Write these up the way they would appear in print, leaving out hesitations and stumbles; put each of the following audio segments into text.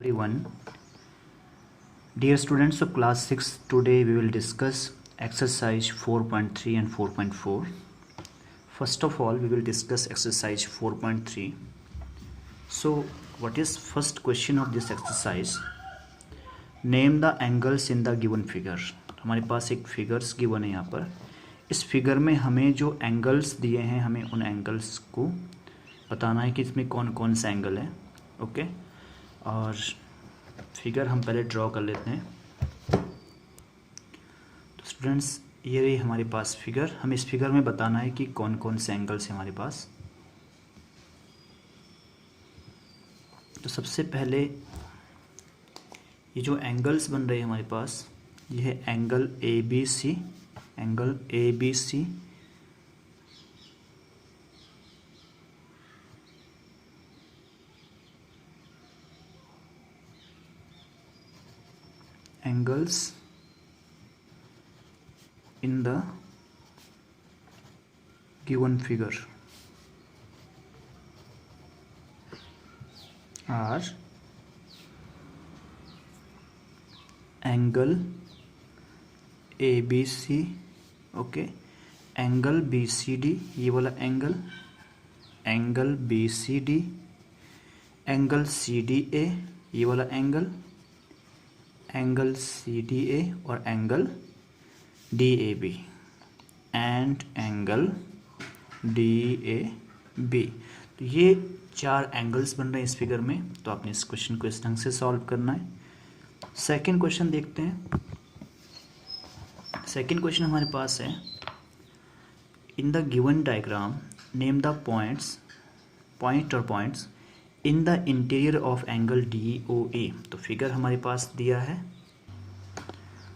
everyone. Dear students of class 6, today we will discuss exercise 4.3 and 4.4. First of all, we will discuss exercise 4.3. So, what is first question of this exercise? Name the angles in the given figure. हमारे पास एक figures given है यहाँ पर. इस figure में हमें जो angles दिए हैं, हमें उन एंगल्स को बताना है कि इसमें कौन कौन सा एंगल है. ओके, और फिगर हम पहले ड्रॉ कर लेते हैं. तो स्टूडेंट्स, ये रही हमारे पास फिगर. हमें इस फिगर में बताना है कि कौन कौन से एंगल्स हैं हमारे पास. तो सबसे पहले ये जो एंगल्स बन रहे हैं हमारे पास, ये है angle A B C, angle A B C, angles in the given figure are angle ABC, okay, angle BCD, ये वाला angle, angle BCD, angle CDA, ये वाला एंगल, एंगल CDA और angle DAB and angle DAB. तो ये चार angles बन रहे हैं इस फिगर में. तो आपने इस क्वेश्चन को इस ढंग से सॉल्व करना है. सेकंड क्वेश्चन देखते हैं. सेकंड क्वेश्चन हमारे पास है, in the given diagram name the points in the interior of angle DOA. तो फिगर हमारे पास दिया है.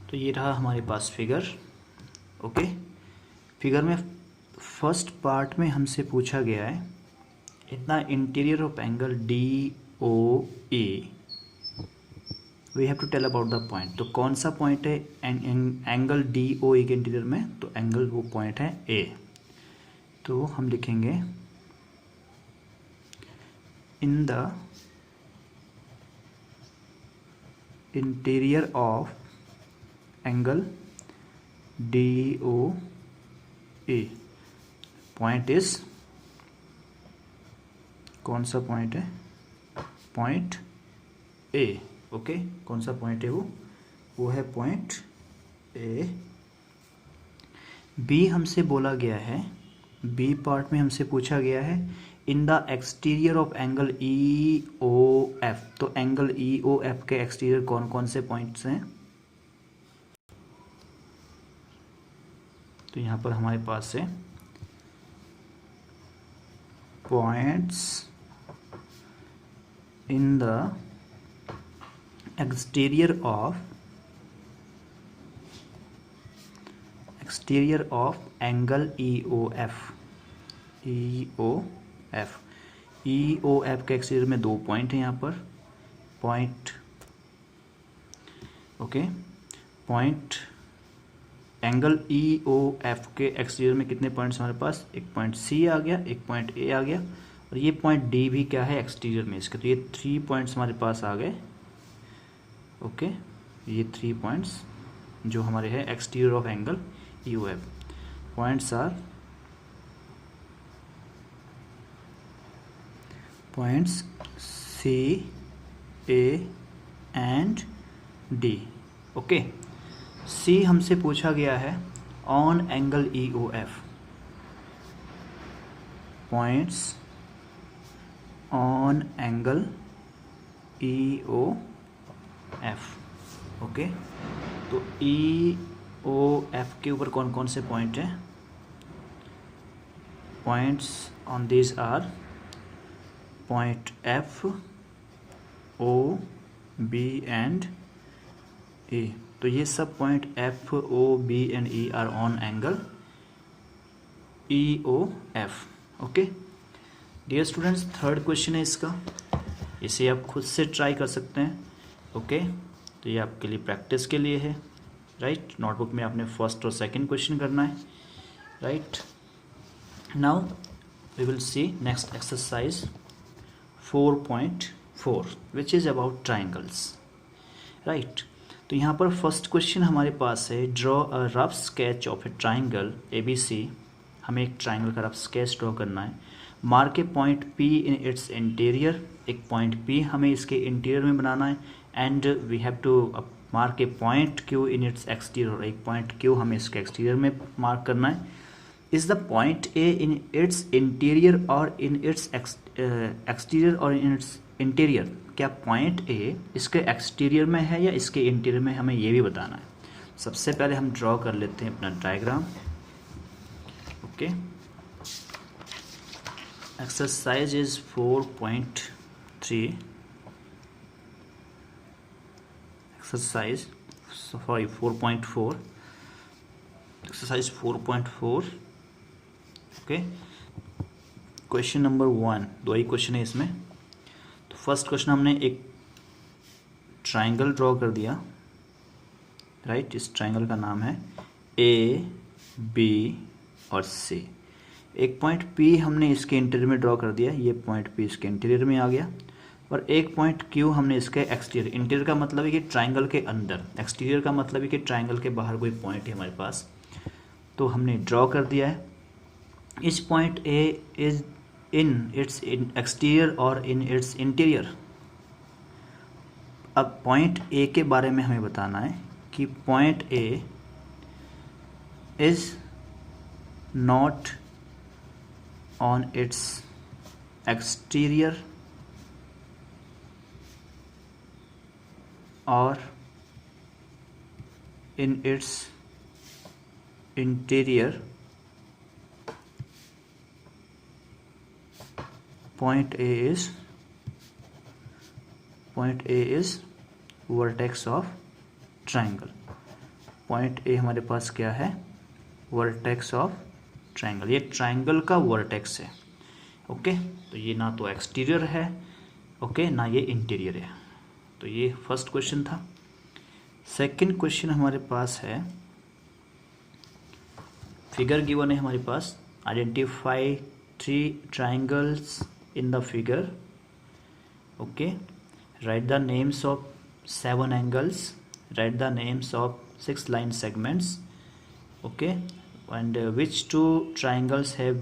तो ये रहा हमारे पास फिगर. ओके, फिगर में फर्स्ट पार्ट में हमसे पूछा गया है, इतना interior of angle DOA we have to tell about the point. तो कौन सा पॉइंट है एंगल DOA के इंटीरियर में? तो एंगल वो पॉइंट है A. तो हम लिखेंगे in the interior of angle DOA point is, कौन सा पॉइंट है? Point A. ओके, कौन सा पॉइंट है वो है पॉइंट A. B हमसे बोला गया है, B पार्ट में हमसे पूछा गया है in the exterior of angle EOF. तो एंगल EOF के एक्सटीरियर कौन कौन से पॉइंट्स हैं? तो यहाँ पर हमारे पास है points in the exterior of angle EOF. EOF के एक्सटीरियर में दो पॉइंट हैं यहाँ पर. Point okay, point angle EOF के एक्सटीरियर में कितने पॉइंट्स हमारे पास? एक पॉइंट C आ गया, एक पॉइंट A आ गया, और ये पॉइंट D भी क्या है एक्सटीरियर में इसके. तो ये 3 पॉइंट्स हमारे पास आ गए. ओके, ये 3 पॉइंट्स जो हमारे हैं exterior of angle EOF. Points are points C, A and D. Okay, C हमसे पूछा गया है on angle EOF. Points on angle EOF. Okay, तो EOF के ऊपर कौन कौन से पॉइंट हैं? Points on this are point F, O, B and E. तो ये सब point F, O, B and E are on angle EOF. Okay dear students, third question है इसका. इसे आप खुद से ट्राई कर सकते हैं. ओके, तो ये आपके लिए प्रैक्टिस के लिए है. राइट, नोटबुक में आपने फर्स्ट और सेकंड क्वेश्चन करना है. Right, now we will see next exercise 4.4. 4 which is about triangles, right. तो यहाँ पर फर्स्ट क्वेश्चन हमारे पास है, draw a rough sketch of A triangle ABC। हमें एक ट्राइंगल का रफ स्केच ड्रॉ करना है। Mark a point P in its interior, एक पॉइंट P हमें इसके इंटीरियर में बनाना है। And we have to mark a point Q in its exterior, एक पॉइंट Q हमें इसके एक्सटीरियर में मार्क करना है। Is the point A in its interior और इन इट्स एक्सटीरियर और इन इट्स इंटीरियर, क्या पॉइंट A इसके एक्सटीरियर में है या इसके इंटीरियर में, हमें ये भी बताना है। सबसे पहले हम ड्रॉ कर लेते हैं अपना diagram. Okay, exercise is 4.3, exercise 4.4, exercise 4.4। Okay, question number 1, दो ही क्वेश्चन है इसमें। तो फर्स्ट क्वेश्चन हमने एक ट्राइंगल ड्रॉ कर दिया, राइट। इस ट्राइंगल का नाम है A, B और C। एक पॉइंट P हमने इसके इंटीरियर में ड्रॉ कर दिया, ये पॉइंट P इसके इंटीरियर में आ गया। और एक पॉइंट Q हमने इसके एक्सटीरियर, इंटीरियर का मतलब है कि ट्राइंगल के अंदर, एक्सटीरियर का मतलब है कि ट्राइंगल के बाहर कोई पॉइंट है हमारे पास, तो हमने ड्रॉ कर दिया है। इस point A is in its exterior और इन इट्स इंटीरियर। अब पॉइंट A के बारे में हमें बताना है कि point A is not on its exterior और in its interior. Point A is vertex of triangle। पॉइंट A हमारे पास क्या है, वर्टेक्स ऑफ ट्राइंगल, ये ट्राइंगल का वर्टेक्स है। ओके, तो ये ना तो एक्सटीरियर है, ओके, ना ये इंटीरियर है। तो ये फर्स्ट क्वेश्चन था। सेकंड क्वेश्चन हमारे पास है, फिगर गिवन है हमारे पास, identify 3 triangles in the figure। okay, write the names of 7 angles, write the names of 6 line segments। okay, and which 2 triangles have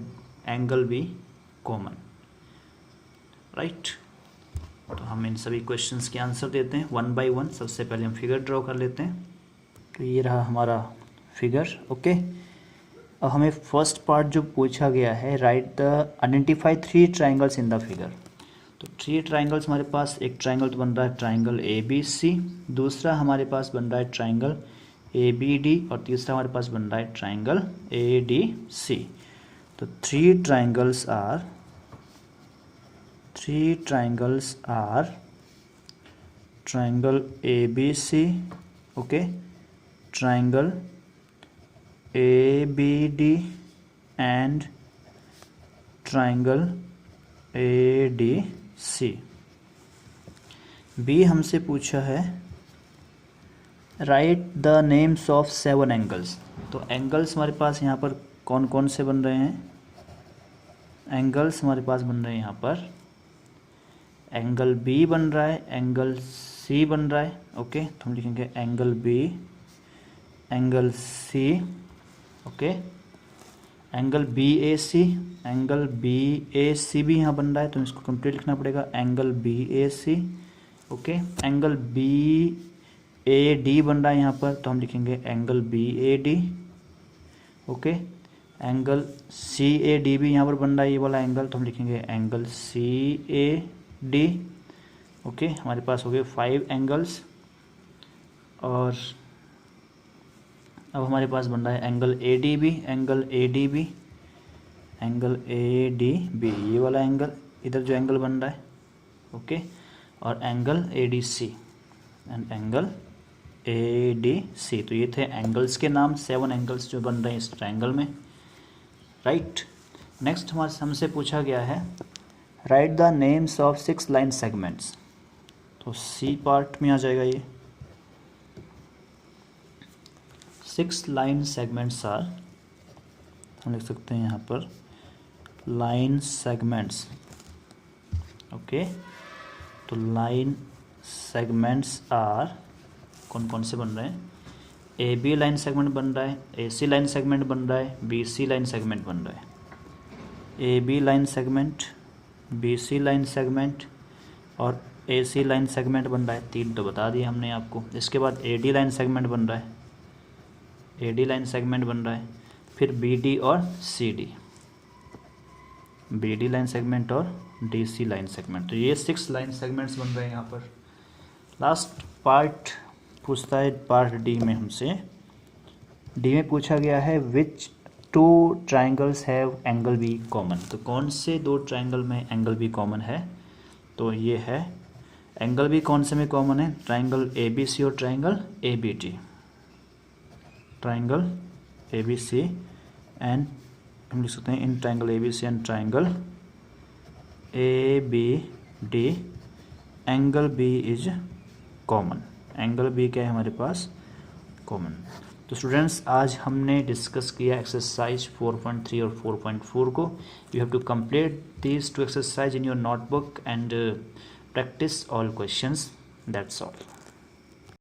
angle B common, right। तो हम इन सभी questions के answer देते हैं 1 by 1। सबसे पहले हम फिगर ड्रॉ कर लेते हैं। तो ये रहा हमारा फिगर। ओके, अब हमें फर्स्ट पार्ट जो पूछा गया है, write the identify 3 triangles in the figure. तो 3 ट्राइंगल्स हमारे पास, एक ट्राइंगल तो बन रहा है ट्राइंगल ABC, दूसरा हमारे पास बन रहा है ट्राइंगल ABD और तीसरा हमारे पास बन रहा है ट्राइंगल ADC। तो 3 triangles are triangle ABC, okay, triangle ABD and triangle ADC। B हमसे पूछा है, write the names of 7 angles. तो एंगल्स हमारे पास यहाँ पर कौन कौन से बन रहे हैं, एंगल्स हमारे पास बन रहे हैं यहाँ पर, एंगल B बन रहा है, एंगल C बन रहा है। ओके, तो हम लिखेंगे angle B, angle C, okay, angle BAC, angle BAC भी यहाँ बन रहा है, तो इसको कंप्लीट लिखना पड़ेगा, angle BAC। Okay, angle BAD बन रहा है यहाँ पर, तो हम लिखेंगे angle BAD। Okay, angle CAD भी यहाँ पर बन रहा है, ये वाला एंगल, तो हम लिखेंगे एंगल CAD। ओके, हमारे पास हो गए 5 एंगल्स। और अब हमारे पास बन रहा है angle ADB, angle ADB, angle ADB, ये वाला एंगल, इधर जो एंगल बन रहा है। ओके, और angle ADC and angle ADC। तो ये थे एंगल्स के नाम, 7 एंगल्स जो बन रहे हैं इस ट्रायंगल में, राइट। नेक्स्ट हमसे पूछा गया है, write the names of 6 line segments. तो C पार्ट में आ जाएगा ये। 6 लाइन सेगमेंट्स आर, हम लिख सकते हैं यहाँ पर लाइन सेगमेंट्स। ओके, तो लाइन सेगमेंट्स आर कौन कौन से बन रहे हैं, ए बी लाइन सेगमेंट बन रहा है, ए सी लाइन सेगमेंट बन रहा है, बी सी लाइन सेगमेंट बन रहा है। A B line segment, B C line segment और ए सी लाइन सेगमेंट बन रहा है, 3 तो बता दिए हमने आपको। इसके बाद ए डी लाइन सेगमेंट बन रहा है, ए डी लाइन सेगमेंट बन रहा है, फिर बी डी और C D, B D line segment और डी सी लाइन सेगमेंट। तो ये 6 लाइन सेगमेंट्स बन रहे हैं यहाँ पर। लास्ट पार्ट पूछता है पार्ट डी में हमसे, डी में पूछा गया है which 2 triangles have angle B common. तो कौन से 2 ट्राइंगल में एंगल बी कॉमन है, तो ये है एंगल बी कौन से में कॉमन है, ट्राइंगल ए बी सी और triangle A B D, triangle A B C and हम लिख सकते हैं in triangle A B C and triangle A B D angle B is common. Angle B क्या है हमारे पास, कॉमन। तो स्टूडेंट्स आज हमने डिस्कस किया एक्सरसाइज 4.3 और 4.4 को। You have to complete these 2 exercise in your notebook and practice all questions, that's all.